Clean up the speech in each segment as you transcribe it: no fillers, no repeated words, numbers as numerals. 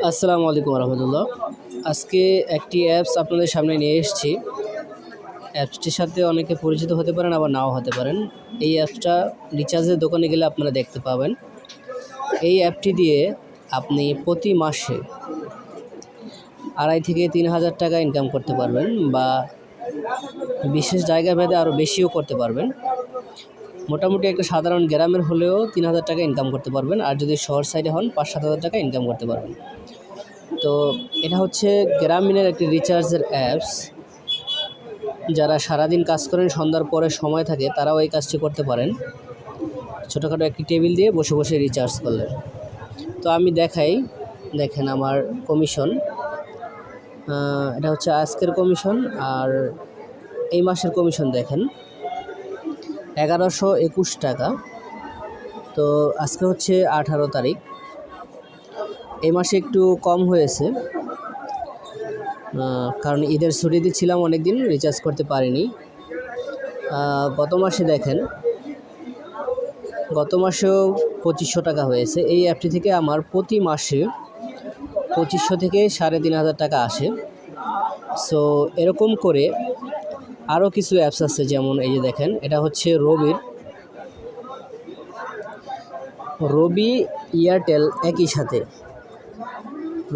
আসসালামু আলাইকুম রহমতুল্লাহ। আজকে একটি অ্যাপস আপনাদের সামনে নিয়ে এসেছি। অ্যাপসটির সাথে অনেকে পরিচিত হতে পারেন, আবার নাও হতে পারেন। এই অ্যাপসটা রিচার্জের দোকানে গেলে আপনারা দেখতে পাবেন। এই অ্যাপটি দিয়ে আপনি প্রতি মাসে 2.5 থেকে 3,000 টাকা ইনকাম করতে পারবেন, বা বিশেষ জায়গা ভেদে আরও বেশিও করতে পারবেন। মোটামুটি একটা সাধারণ গ্রামের হলেও 3,000 টাকা ইনকাম করতে পারবেন, আর যদি শহর সাইডে হন 5-7 হাজার টাকা ইনকাম করতে পারবেন। তো এটা হচ্ছে গ্রামীণের একটি রিচার্জের অ্যাপস। যারা সারাদিন কাজ করেন, সন্ধ্যার পরে সময় থাকে, তারাও এই কাজটি করতে পারেন। ছোটোখাটো একটি টেবিল দিয়ে বসে বসে রিচার্জ করলেন। তো আমি দেখাই, দেখেন আমার কমিশন। এটা হচ্ছে আজকের কমিশন, আর এই মাসের কমিশন দেখেন 1121 টাকা। তো আজকে হচ্ছে 18 তারিখ। এই মাসে একটু কম হয়েছে, কারণ ঈদের ছুটিতে ছিলাম, অনেক দিন রিচার্জ করতে পারিনি। গত মাসে দেখেন, গত মাসেও 2500 টাকা হয়েছে। এই অ্যাপটি থেকে আমার প্রতি মাসে 2500 থেকে 3,500 টাকা আসে। সো এরকম করে আরও কিছু অ্যাপস আছে, যেমন এই যে দেখেন, এটা হচ্ছে রবি এয়ারটেল। একই সাথে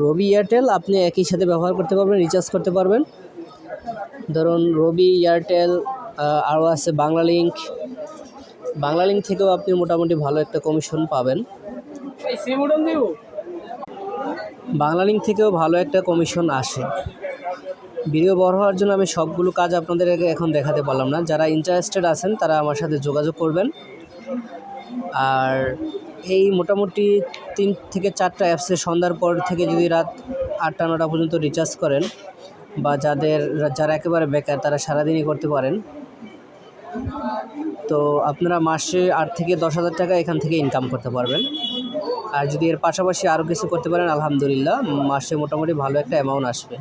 রবি এয়ারটেল আপনি একই সাথে ব্যবহার করতে পারবেন, রিচার্জ করতে পারবেন। ধরুন রবি এয়ারটেল, আরও আছে বাংলা লিঙ্ক। বাংলা লিঙ্ক থেকেও আপনি মোটামুটি ভালো একটা কমিশন পাবেন। বাংলা লিঙ্ক থেকেও ভালো একটা কমিশন আসে। ভিডিও বড় হওয়ার জন্য আমি সবগুলো কাজ আপনাদেরকে এখন দেখাতে পারলাম না। যারা ইন্টারেস্টেড আছেন তারা আমার সাথে যোগাযোগ করবেন। আর এই মোটামুটি 3 থেকে 4টা অ্যাপসে সন্ধ্যার পর থেকে যদি রাত 8টা-9টা পর্যন্ত রিচার্জ করেন, বা যারা একেবারে বেকার, তারা সারাদিনই করতে পারেন। তো আপনারা মাসে 8 থেকে 10,000 টাকা এখান থেকে ইনকাম করতে পারবেন। আর যদি এর পাশাপাশি আরও কিছু করতে পারেন, আলহামদুলিল্লাহ, মাসে মোটামুটি ভালো একটা অ্যামাউন্ট আসবে।